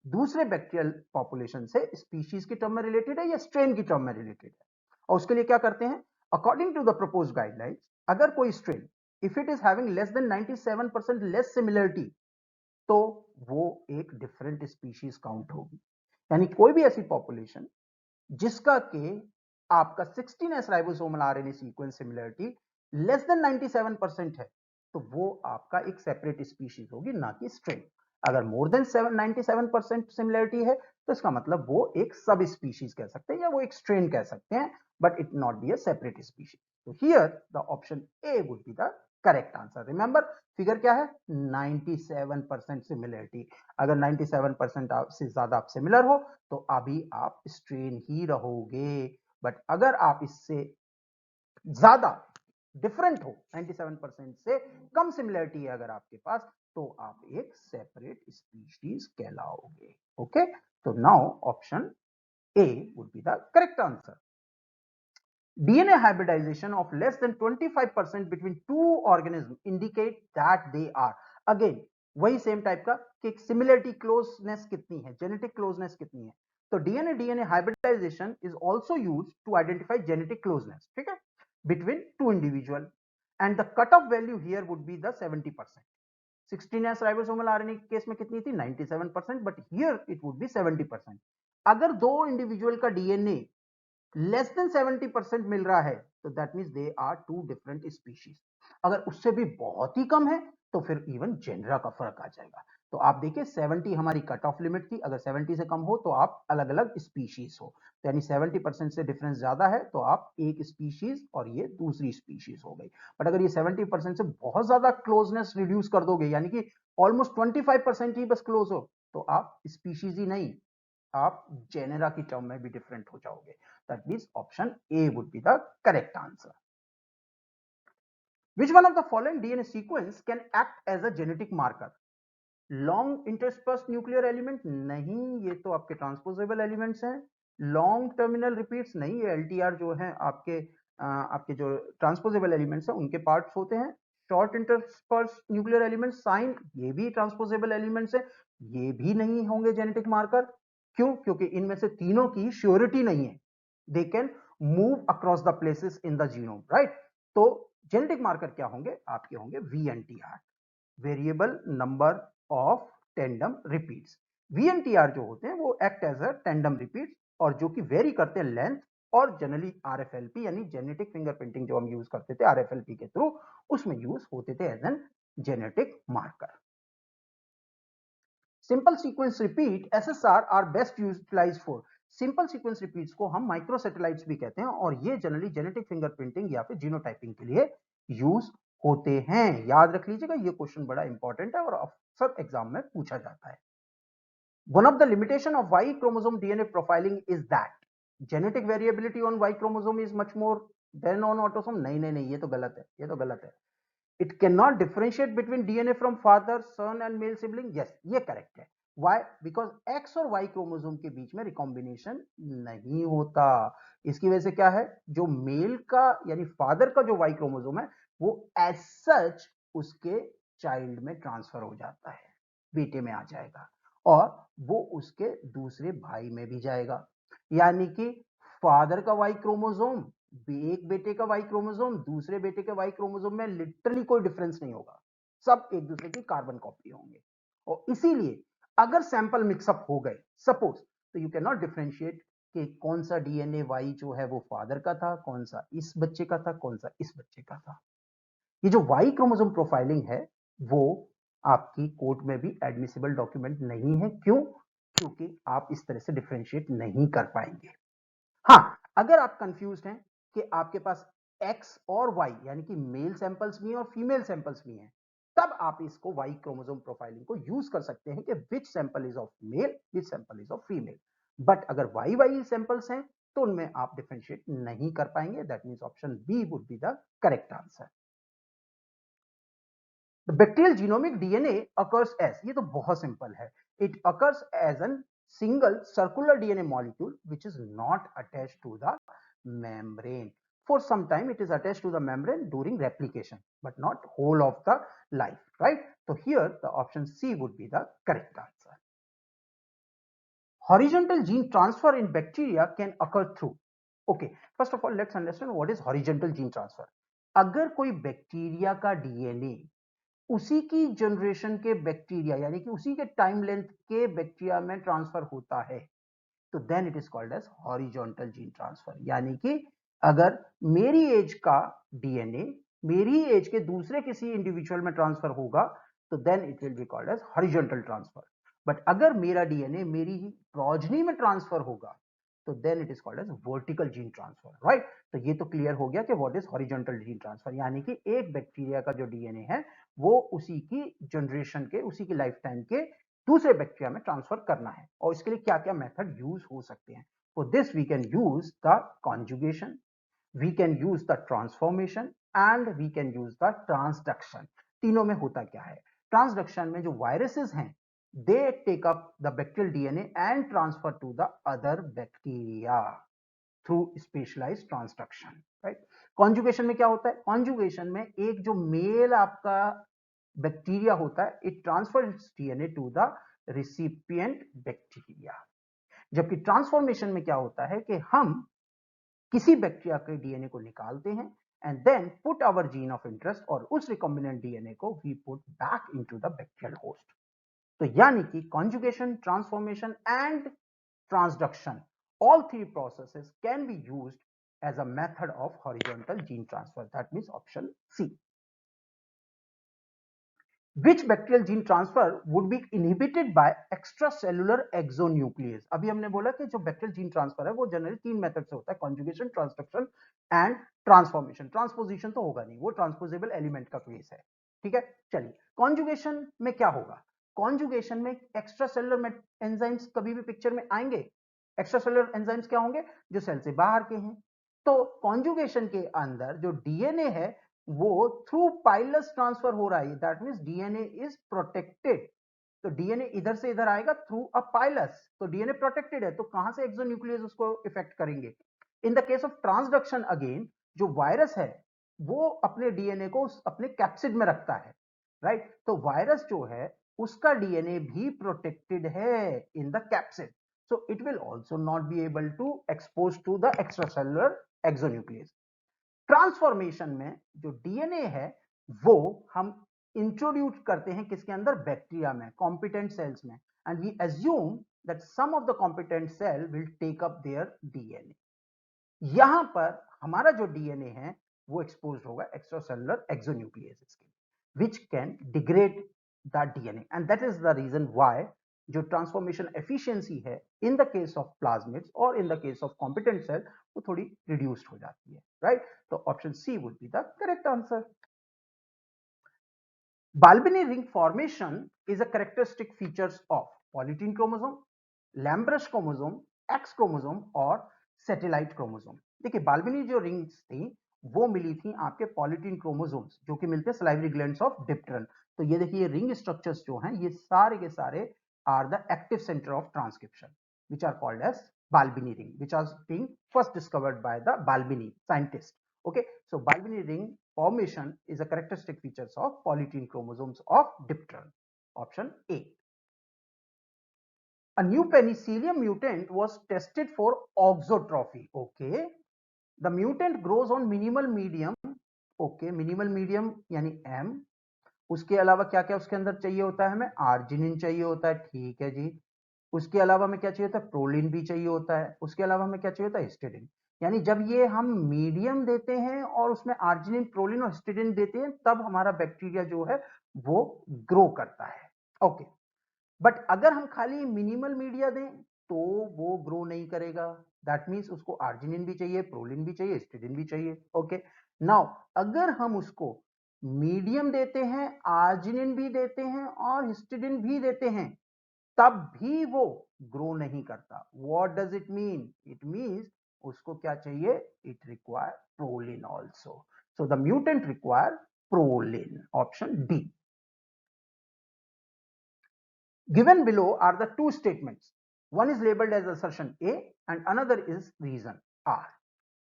दूसरे बैक्टीरियल पॉपुलेशन से स्पीशीज की टर्म में रिलेटेड है या स्ट्रेन की टर्म में रिलेटेड है. और उसके लिए क्या करते हैं? According to the proposed guidelines, अगर कोई strain if it is having less than 97% less similarity तो वो एक डिफरेंट स्पीशीज काउंट होगी. यानी कोई भी ऐसी पॉपुलेशन जिसका के आपका 16S ribosomal RNA sequence similarity less than 97% है तो वो आपका एक सेपरेट स्पीशीज होगी, ना कि स्ट्रेन. अगर मोर देन 97% सिमिलरिटी है तो इसका मतलब वो एक सब स्पीशीज कह सकते हैं या वो एक स्ट्रेन कह सकते हैं, but it not be a separate species. तो here the option A would be the correct answer. Remember figure क्या है? 97% सिमिलरिटी. अगर 97% से ज्यादा आप सिमिलर हो तो अभी आप स्ट्रेन ही रहोगे, बट अगर आप इससे ज्यादा डिफरेंट हो, 97% से कम सिमिलरिटी है अगर आपके पास, तो आप एक सेपरेट स्पीशीज कहलाओगे. ओके, तो now option A would be the correct answer. DNA hybridization of less than 25% between two organisms indicate that they are. Again वही सेम टाइप का कि सिमिलरिटी क्लोजनेस कितनी है, जेनेटिक क्लोजनेस कितनी है. तो DNA DNA hybridisation is also use to identify genetic closeness, ठीक है, between two individual, and the cut off value here would be the 70%. 16s ribosomal RNA के केस में कितनी थी? 97%, but here it would be 70%. अगर दो इंडिविजुअल का डीएनए लेस देन 70% मिल रहा है तो that means they are two different species. अगर उससे भी बहुत ही कम है तो फिर इवन जेनरा का फर्क आ जाएगा. तो आप देखिए 70 हमारी कट ऑफ लिमिट थी, अगर 70 से कम हो तो आप अलग अलग स्पीशीज हो, तो यानी 70% से डिफरेंस ज्यादा है तो आप एक स्पीशीज और ये दूसरी स्पीशीज हो गई. बट अगर ये 70% से बहुत ज्यादा क्लोजनेस रिड्यूस कर दोगे, यानी कि ऑलमोस्ट 25% ही बस क्लोज हो, तो आप स्पीशीज ही नहीं, आप जेनेरा की टर्म में भी डिफरेंट हो जाओगे. That means option A would be the correct answer. Which one of the following DNA sequence can act as a genetic marker? Long intersperse nuclear element नहीं, ये तो आपके ट्रांसपोजेबल एलिमेंट्स हैं. लॉन्ग टर्मिनल रिपीट्स नहीं, ये एलटीआर जो है आपके जो ट्रांसपोजेबल एलिमेंट्स हैं उनके पार्ट्स होते हैं. Short intersperse nuclear element sign, ये भी ट्रांसपोजेबल एलिमेंट्स है, ये भी नहीं होंगे जेनेटिक मार्कर. क्यों? क्योंकि इनमें से तीनों की श्योरिटी नहीं है. They can move across the places in the genome, right. तो जेनेटिक मार्कर क्या होंगे? आपके होंगे VNTR, variable number of tandem repeats. VNTR जो होते हैं वो act as a tandem repeats, और जो कि वेरी करते हैं लेंथ, और जनरली आरएफएलपी यानी जेनेटिक फिंगरप्रिंटिंग जो हम यूज करते थे आरएफएलपी के थ्रू, उसमें यूज होते थे as an genetic marker. Simple sequence repeat SSR are best utilise for. Simple sequence repeats को हम माइक्रोसैटेलाइट्स भी कहते हैं, और ये जनरली जेनेटिक फिंगरप्रिंटिंग या फिर जीनोटाइपिंग के लिए यूज होते हैं. याद रख लीजिएगा, ये क्वेश्चन बड़ा इंपॉर्टेंट है और अक्सर एग्जाम में पूछा जाता है. One of the limitation of Y chromosome DNA profiling is that genetic variability on Y chromosome is much more than on autosome. नहीं नहीं नहीं, ये तो गलत है, ये तो गलत है. It cannot differentiate between DNA from father, son and male sibling. Yes, ये correct है. Why? Because X और Y क्रोमोसोम के बीच में रिकॉम्बिनेशन नहीं होता. इसकी वजह से क्या है, जो मेल का यानी फादर का जो Y क्रोमोसोम है वो एज सच उसके चाइल्ड में ट्रांसफर हो जाता है, बेटे में आ जाएगा, और वो उसके दूसरे भाई में भी जाएगा. यानी कि फादर का वाई क्रोमोसोम, एक बेटे का वाई क्रोमोसोम दूसरे बेटे के वाई क्रोमोसोम में लिटरली कोई डिफरेंस नहीं होगा, सब एक दूसरे की कार्बन कॉपी होंगे. और इसीलिए अगर सैंपल मिक्सअप हो गए सपोज, तो यू कैन नॉट डिफरेंशिएट कि कौन सा डीएनए वाई जो है वो फादर का था, कौन सा इस बच्चे का था, कौन सा इस बच्चे का था. ये जो वाई क्रोमोसोम प्रोफाइलिंग है वो आपकी कोर्ट में भी एडमिसिबल डॉक्यूमेंट नहीं है. क्यों? क्योंकि आप इस तरह से डिफरेंशिएट नहीं कर पाएंगे. हाँ, अगर आप कंफ्यूज्ड हैं कि आपके पास एक्स और वाई यानी कि मेल सैंपल्स भी हैं और फीमेल सैंपल्स भी हैं, तब आप इसको वाई क्रोमोसोम प्रोफाइलिंग को यूज कर सकते हैं कि which sample is of male, which sample is of female. But अगर वाई वाई सैंपल्स हैं तो उनमें आप डिफरेंशिएट नहीं कर पाएंगे. That means option B would be the correct answer. The bacterial genomic DNA occurs as, ये तो बहुत सिंपल है, it occurs as a single circular DNA molecule which is not attached to the membrane. For some time it is attached to the membrane during replication, but not whole of the life, right? So here the option C would be the correct answer. Horizontal gene transfer in bacteria can occur through. Okay, first of all let's understand what is horizontal gene transfer. अगर कोई बैक्टीरिया का डीएनए उसी की जनरेशन के बैक्टीरिया यानी कि उसी के टाइम लेंथ के बैक्टीरिया में ट्रांसफर होता है तो then it is called as horizontal gene transfer. यानी कि अगर मेरी एज का डीएनए मेरी एज के दूसरे किसी इंडिविजुअल में ट्रांसफर होगा तो then it will be called as horizontal transfer. But अगर मेरा डीएनए मेरी ही प्रोजनी में ट्रांसफर होगा तो then it is called as vertical gene transfer, right. तो ये तो क्लियर हो गया कि what is horizontal gene transfer. यानी कि एक बैक्टीरिया का जो डीएनए है वो उसी की जनरेशन के उसी की लाइफ टाइम के दूसरे बैक्टीरिया में ट्रांसफर करना है. और इसके लिए क्या क्या मेथड यूज हो सकते हैं? For this we can use the conjugation, we can use the transformation and we can use the transduction. तीनों में होता क्या है? ट्रांसडक्शन में जो वायरसेस हैं they take up the bacterial DNA and transfer to the other bacteria through specialized transduction, right? Conjugation में क्या होता है? Conjugation में एक जो मेल आपका बैक्टीरिया होता है, it transfers its DNA to the recipient bacteria. जबकि ट्रांसफॉर्मेशन में क्या होता है कि हम किसी बैक्टीरिया के डीएनए को निकालते हैं and then put our gene of interest और उस रिकॉम्बिनेंट डीएनए को we put back into the bacterial host. तो यानी कि conjugation, transformation and transduction, all three processes can be used as a method of horizontal gene transfer. That means option C. Which bacterial gene transfer would be inhibited by extracellular exonuclease? अभी हमने बोला कि जो बैक्टीरियल जीन ट्रांसफर है वो जनरली 3 मेथड से होता है, conjugation, transduction and transformation. Transposition तो होगा नहीं, वो ट्रांसपोजेबल एलिमेंट का केस है, ठीक है। चलिए, कॉन्जुगेशन में क्या होगा? कॉन्जुगेशन में एक्स्ट्रा सेलुलर एंजाइम्स कभी भी पिक्चर में आएंगे। एक्स्ट्रा सेलुलर एंजाइम्स क्या होंगे? जो सेल से बाहर के हैं। तो कॉन्जुगेशन के अंदर जो डीएनए है वो थ्रू पाइलस ट्रांसफर हो रहा है, that means DNA is protected. तो डीएनए इधर से इधर आएगा थ्रू अ पाइलस, तो डीएनए प्रोटेक्टेड है, तो कहां से एक्सोन्यूक्लियस उसको इफेक्ट करेंगे? इन the case of transduction again, जो वायरस है वो अपने डीएनए को अपने कैप्सिड में रखता है, राइट? तो वायरस जो है उसका डीएनए भी प्रोटेक्टेड है in the capsid, so it will also not be able to expose to the extracellular exonuclease. Transformation में जो डीएनए है वो हम इंट्रोड्यूस करते हैं किसके अंदर? बैक्टीरिया में, कॉम्पिटेंट सेल्स में, and we assume that some of the competent cell will take up their DNA. यहां पर हमारा जो डीएनए है वो एक्सपोज होगा एक्स्ट्रासेलुलर एक्सोन्यूक्लियस के, which can degrade the DNA, and that is the reason why जो ट्रांसफॉर्मेशन एफिशिएंसी है in the case of plasmids और in the case of competent cell वो थोड़ी रिड्यूस्ड हो जाती है, राइट? तो option C would be the correct answer. Balbini ring formation is a characteristic features of polytene chromosome, Lambrus chromosome, X chromosome और satellite chromosome। देखिए, बाल्बिनी जो रिंग्स थी वो मिली थी आपके पॉलीटीन क्रोमोसोम्स जो कि मिलते हैं सलाइवरी ग्लैंड्स ऑफ डिप्टेरन। तो ये देखिए, रिंग स्ट्रक्चर्स जो हैं ये सारे के सारे are the active centre of transcription which are called as Balbini ring, which was being first discovered by the Balbini scientist. Okay, so Balbini ring formation is a characteristic features of polytene chromosomes of dipteran. Option A. A new penicillium mutant was tested for auxotrophy. Okay, the mutant grows on minimal medium. Okay, minimal medium यानी M। उसके अलावा क्या क्या उसके अंदर चाहिए होता है? हमें आर्जिनिन चाहिए होता है, ठीक है जी। उसके अलावा हमें क्या चाहिए होता है? प्रोलिन भी चाहिए होता है। उसके अलावा हमें क्या चाहिए होता है? हिस्टिडिन। यानी जब ये हम मीडियम देते हैं और उसमें आर्जिनिन, प्रोलिन और हिस्टिडिन देते हैं तब हमारा बैक्टीरिया जो है वो ग्रो करता है। ओके, बट अगर हम खाली मिनिमल मीडिया दें तो वो ग्रो नहीं करेगा। दैट मीन्स उसको आर्जिनिन भी चाहिए, प्रोलिन भी चाहिए, हिस्टिडिन भी चाहिए। ओके, नाउ अगर हम उसको मीडियम देते हैं, आर्जिनिन भी देते हैं और हिस्टिडिन भी देते हैं तब भी वो ग्रो नहीं करता। What does it mean? It means उसको क्या चाहिए? It require proline also. So the mutant require proline. Option D. Given below are the two statements. One is labeled as assertion A and another is reason R.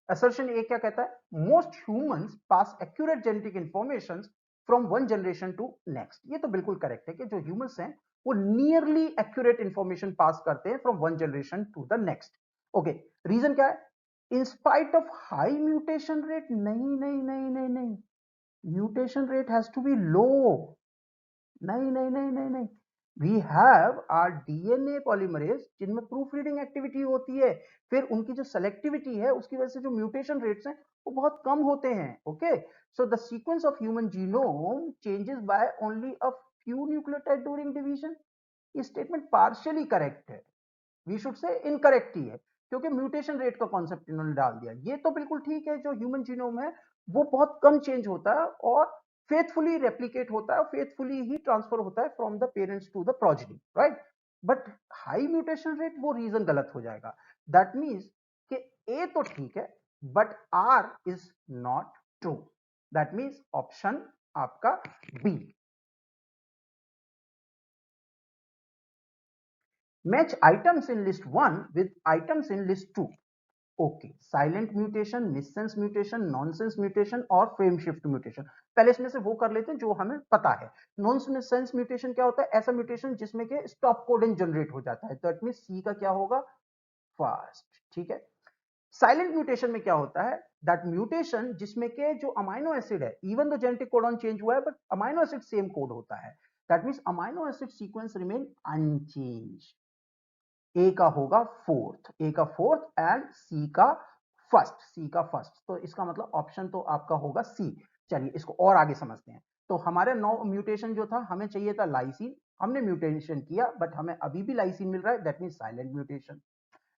Assertion A क्या कहता है? Most humans pass accurate genetic information from one generation to next. ये तो बिल्कुल करेक्ट है कि जो humans हैं वो nearly accurate information pass करते हैं from one generation to the next. Okay, reason क्या है? In spite of high mutation rate, नहीं नहीं नहीं नहीं नहीं, mutation rate has to be low. नहीं नहीं नहीं नहीं नहीं, we have R DNA polymerase जिनमें प्रूफ रीडिंग एक्टिविटी होती है, फिर उनकी जो सेलेक्टिविटी है उसकी वजह से जो म्यूटेशन रेट्स हैं वो बहुत कम होते हैं। Okay, so the sequence of human genome changes by only a few nucleotide during division. ये स्टेटमेंट पार्शियली करेक्ट है, वी शुड से इनकरेक्ट ही है, क्योंकि म्यूटेशन रेट का कॉन्सेप्ट इन्होंने डाल दिया। ये तो बिल्कुल ठीक है, जो ह्यूमन जीनोम है वो बहुत कम चेंज होता है और फेथफुली रेप्लिकेट होता है और फेथफुली ही ट्रांसफर होता है from the parents to the progeny, right? But high mutation rate, वो रीजन गलत हो जाएगा। दैट मीन्स कि ए तो ठीक है but R is not true. That means option आपका B. Match items in list 1 with items in list 2. Okay, silent mutation, missense mutation, nonsense mutation और फ्रेम शिफ्ट म्यूटेशन। पहले इसमें से वो कर लेते हैं जो हमें पता है। नॉनसेंस म्यूटेशन क्या होता है? ऐसा म्यूटेशन जिसमें के स्टॉप कोडन जनरेट हो जाता है। दैट मींस सी का क्या होगा? फर्स्ट, ठीक है। साइलेंट म्यूटेशन में क्या होता है, दैट म्यूटेशन जिसमें के जो अमाइनो एसिड है, इवन दो जेनेटिक कोडॉन चेंज हुआ है but amino acid same code होता है, that means amino acid sequence remain unchange. A का होगा फोर्थ, ए का फोर्थ एंड सी का फर्स्ट, सी का फर्स्ट, तो इसका मतलब ऑप्शन तो आपका होगा सी। चलिए इसको और आगे समझते हैं। तो हमारे नौ म्यूटेशन जो था, हमें चाहिए था लाइसिन, हमने म्यूटेशन किया बट हमें अभी भी लाइसिन मिल रहा है, that means silent mutation.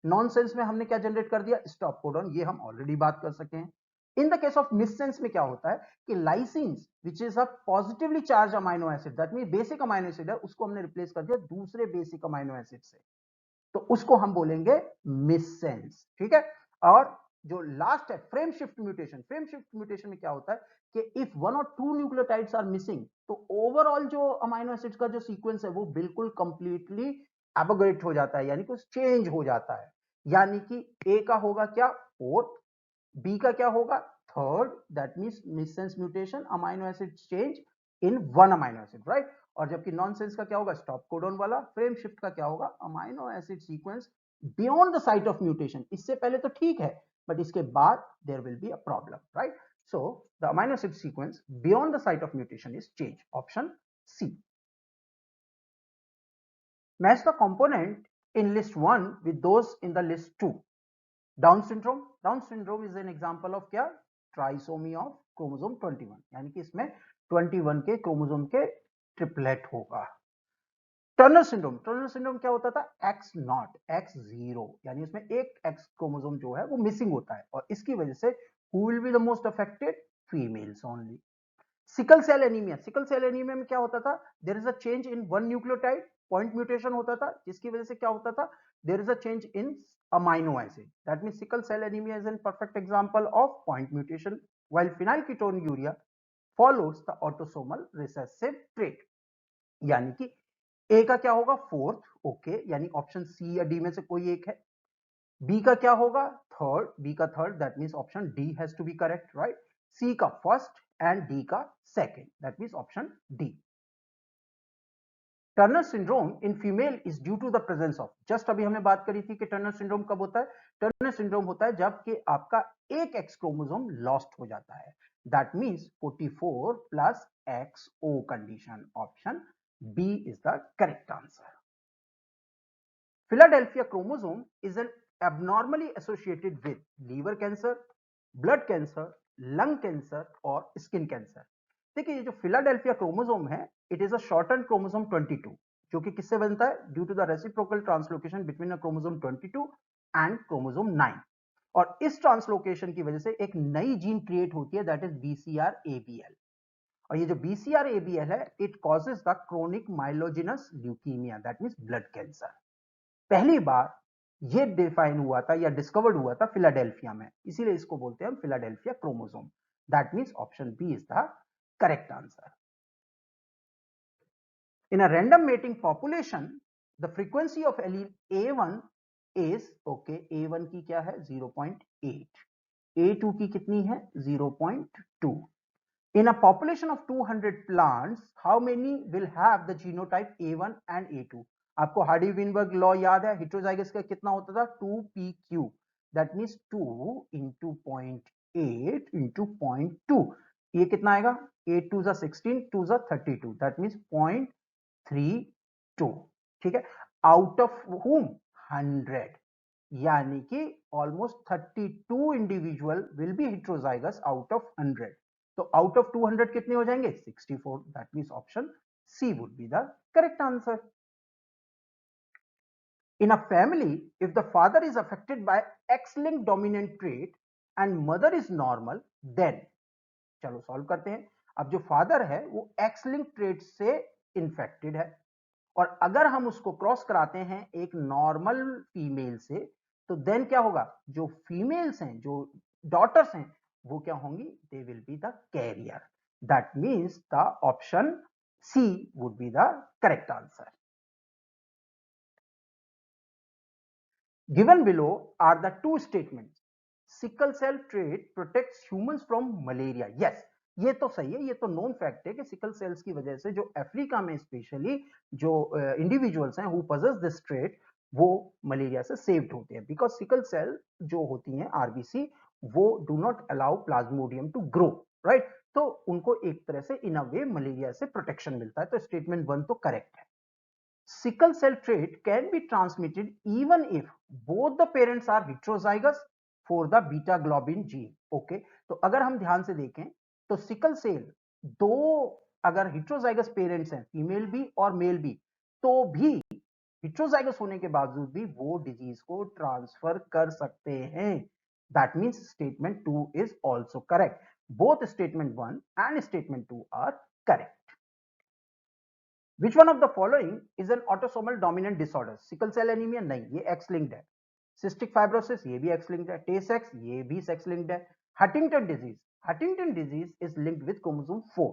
Nonsense में हमने क्या जनरेट कर दिया, स्टॉप कोडॉन, ये हम ऑलरेडी बात कर सके हैं। इन द केस ऑफ मिससेंस में क्या होता है कि lysines which is a positively charge amino acid, that mean basic amino acid है, उसको हमने रिप्लेस कर दिया दूसरे बेसिक अमाइनो एसिड से, तो उसको हम बोलेंगे मिससेंस, ठीक है। और जो लास्ट है frame shift mutation, frame shift mutation में क्या होता है कि इफ वन और टू न्यूक्लियोटाइड्स आर मिसिंग, तो ओवरऑल जो अमाइनो एसिड्स का जो सीक्वेंस है वो बिल्कुल कंप्लीटली एबोगेट हो जाता है, यानी कि चेंज हो जाता है। यानी कि ए का होगा क्या, फोर्थ, बी का क्या होगा, third, that means missense mutation, amino acid change in one amino acid, right. और जबकि नॉनसेंस का क्या होगा, स्टॉप कोडॉन वाला। फ्रेम शिफ्ट का क्या होगा, amino acid sequence beyond the site of mutation, इससे पहले तो ठीक है बट इसके बाद there will be a problem, right. So the amino acid sequence beyond the site of mutation is change, option C. Match the component in list 1 with those in the list 2. Down syndrome, Down syndrome is an example of क्या, ट्राइसोमी ऑफ क्रोमोसोम 21, यानी कि इसमें 21 के क्रोमोसोम के ट्रिपलेट होगा। टर्नर सिंड्रोम, टर्नर सिंड्रोम क्या होता था, एक्स नॉट एक्स जीरो, यानी इसमें एक एक्स क्रोमोसोम जो है वो मिसिंग होता है और इसकी वजह से who will be the most affected, females only. Sickle cell anaemia, sickle cell anaemia में क्या होता था, there is a change in one nucleotide, point mutation होता था, जिसकी वजह से क्या होता था, there is a change in amino acid, that means sickle cell anaemia is an perfect example of point mutation, while phenylketonuria follows the autosomal recessive trait. यानी कि ए का क्या होगा, फोर्थ, ओके, यानी ऑप्शन सी या डी में से कोई एक है। बी का क्या होगा, थर्ड, बी का third, that means option D has to be correct, right. C का फर्स्ट एंड डी का second, that means option D. Turner syndrome in female is due to the presence of, just अभी हमने बात करी थी कि टर्नर सिंड्रोम कब होता है, टर्नर सिंड्रोम होता है जबकि आपका एक एक्स क्रोमोसोम लॉस्ट हो जाता है, that means 44 plus XO condition, option B is the correct answer. Philadelphia chromosome is an abnormally associated with liver cancer, blood cancer, lung cancer और skin cancer। देखिए ये जो फिलाडेल्फिया क्रोमोसोम है, it is a shorten chromosome 22, जो कि किससे बनता है, due to the reciprocal translocation between a chromosome 22 and chromosome 9। और इस ट्रांसलोकेशन की वजह से एक नई जीन क्रिएट होती है, दैट इज BCR-ABL। और ये जो BCR-ABL है, it causes the chronic myelogenous leukaemia, that means blood cancer. पहली बार ये डिफाइन हुआ था या डिस्कवर्ड हुआ था फिलाडेल्फिया में, इसीलिए इसको बोलते हैं Philadelphia chromosome, that means option B is the correct answer. In a random mating population the frequency of allele A1 is, okay, A1 की क्या है 0.8, A2 की कितनी है 0.2। In a population of 200 plants, how many will have the genotype A1 and A2? आपको हार्डी विनबर्ग लॉ याद है, हेटेरोजाइगस का कितना होता था 2pq, that means 2 into 0.8 into 0.2, ये कितना आएगा, 8 2 जा 16, 2 जा 32, दैट मींस 0.32, ठीक है, आउट ऑफ whom 100, यानी कि almost 32 individual will be heterozygous out of 100, तो आउट ऑफ 200 कितने हो जाएंगे 64, that means option C would be the correct answer. In a family if the father is affected by X-linked dominant trait and mother is normal, then, चलो सॉल्व करते हैं। अब जो फादर है वो X-linked trait से इंफेक्टेड है और अगर हम उसको क्रॉस कराते हैं एक नॉर्मल फीमेल से, तो देन क्या होगा, जो फीमेल्स हैं, जो डॉटर्स हैं, वो क्या होंगी, they will be the carrier, that means the option C would be the correct answer. Given below are the two statements, sickle cell trait protects humans from malaria, yes, ये तो सही है, ये तो नोन फैक्ट है कि सिकल सेल्स की वजह से जो अफ्रीका में स्पेशली जो इंडिविजुअल्स हैं हु पजेस दिस ट्रेट, वो मलेरिया से सेव्ड होते हैं, बिकॉज सिकल सेल जो होती हैं आरबीसी वो do not allow plasmodium to grow, right. तो उनको एक तरह से इन अ वे मलेरिया से प्रोटेक्शन मिलता है। तो स्टेटमेंट 1 तो करेक्ट है। Sickle cell trait can be transmitted even if both the parents are heterozygous for the beta globin gene. Okay, तो अगर हम ध्यान से देखें तो सिकल सेल दो अगर heterozygous पेरेंट्स हैं, फीमेल भी और मेल भी, तो भी heterozygous होने के बावजूद भी वो डिजीज को ट्रांसफर कर सकते हैं। That means statement 2 is also correct. Both statement 1 and statement 2 are correct. Which one of the following is an autosomal dominant disorder? Sickle cell anaemia नहीं, ये एक्स लिंक्ड है। सिस्टिक फाइब्रोसिस ये भी एक्स लिंक्ड है। टे सेक्स ये भी सेक्स लिंक्ड है। Huntington disease is linked with chromosome 4।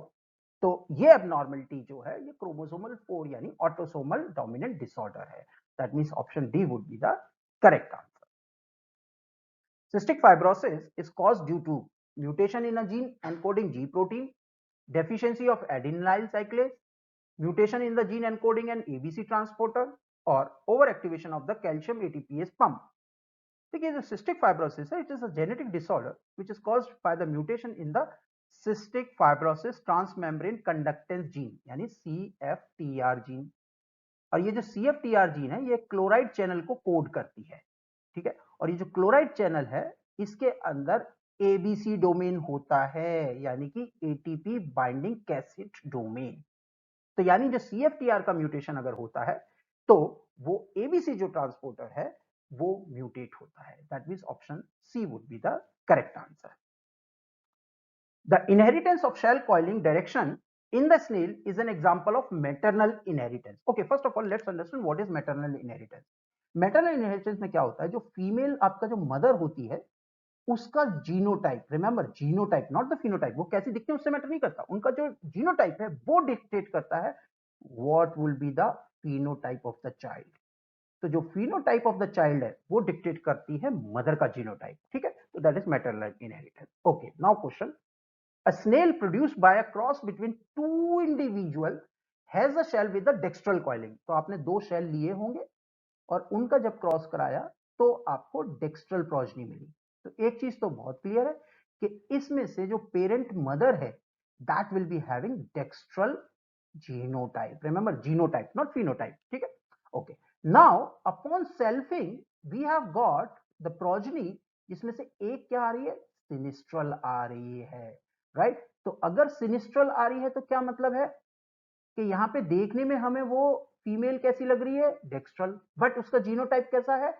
तो ये एबनॉर्मलिटी जो है ये क्रोमोसोमल 4 यानी ऑटोसोमल डोमिनेंट डिसऑर्डर है। That means option D would be the correct answer. Cystic fibrosis is caused due to mutation in a gene encoding G protein, deficiency of adenylyl cyclase, mutation in the gene encoding an ABC transporter, or overactivation of the calcium ATPase pump. देखिए जो cystic fibrosis है, it is a genetic disorder which is caused by the mutation in the cystic fibrosis transmembrane conductance gene यानी CFTR gene। और ये जो CFTR जीन है ये क्लोराइड चैनल को कोड करती है, ठीक है। और ये जो क्लोराइड चैनल है इसके अंदर एबीसी डोमेन होता है यानी कि एटीपी बाइंडिंग कैसेट डोमेन। तो यानी जो सीएफटीआर का म्यूटेशन अगर होता है तो वो एबीसी जो ट्रांसपोर्टर है वो म्यूटेट होता है। That means option C would be the correct answer. The inheritance of shell coiling direction in the snail is an example of maternal inheritance. Okay, first of all let's understand what is maternal inheritance. Maternal inheritance में क्या होता है, जो फीमेल आपका जो मदर होती है उसका genotype, remember genotype not the phenotype, वो कैसी दिखती है उससे मैटर नहीं करता, उनका जो जीनोटाइप है वो डिक्टेट करता है what will be the phenotype of the child. तो जो फिनोटाइप ऑफ द चाइल्ड है वो डिक्टेट करती है मदर का जीनोटाइप, ठीक है। तो that is maternal inheritance. Okay, now question, a snail produced by a cross between two individual has a shell with a dextral coiling। तो आपने दो शेल लिए होंगे और उनका जब क्रॉस कराया तो आपको डेक्स्ट्रल प्रोजनी मिली। तो एक चीज तो बहुत क्लियर है कि इसमें से जो पेरेंट मदर है that will be having dextral genotype. Remember genotype not phenotype, ठीक है। Okay, now upon selfing we have got the progeny जिसमें से एक क्या आ रही है, सिनिस्ट्रल आ रही है, राइट। तो अगर सिनिस्ट्रल आ रही है तो क्या मतलब है कि यहां पे देखने में हमें वो फीमेल कैसी लग रही है, डेक्स्ट्रल, बट उसका जीनोटाइप कैसा है,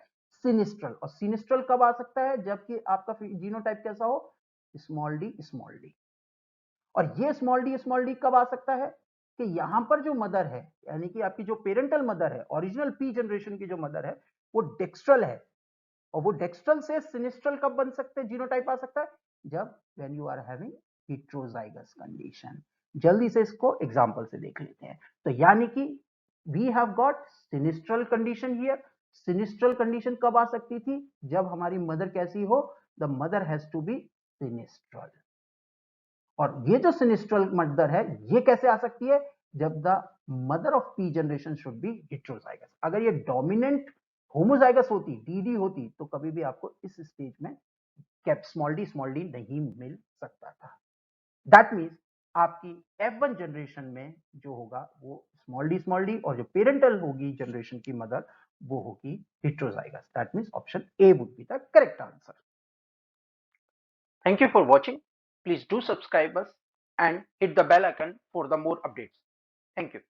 सिनिस्ट्रल। और सिनिस्ट्रल कब आ सकता है, जबकि आपका जीनोटाइप कैसा हो, स्मॉल डी स्मॉल डी। और ये स्मॉल डी कब आ सकता है कि यहां पर जो मदर है यानी कि आपकी जो पेरेंटल मदर है, ओरिजिनल पी जनरेशन की जो मदर है वो डेक्स्ट्रल है, और वो डेक्स्ट्रल से सिनिस्ट्रल कब बन सकते हैं, जीनोटाइप आ सकता है जब when you are having heterozygous condition. जल्दी से इसको एग्जांपल से देख लेते हैं। तो यानी कि we have got sinistral condition here. Sinistral condition कब आ सकती थी, जब हमारी मदर कैसी हो, the mother has to be sinistral. और ये जो सिनिस्ट्रल मदर है ये कैसे आ सकती है, जब the mother of P generation should be heterozygous. अगर ये डोमिनेंट होमोजाइगस होती, डीडी होती, तो कभी भी आपको इस स्टेज में कैप स्मॉल डी नहीं मिल सकता था। दैट मीन्स आपकी F1 जनरेशन में जो होगा वो स्मॉल डी और जो पेरेंटल होगी जनरेशन की मदर वो होगी heterozygous. That means option A would be the correct answer. Thank you for watching. Please do subscribe us and hit the bell icon for the more updates. Thank you.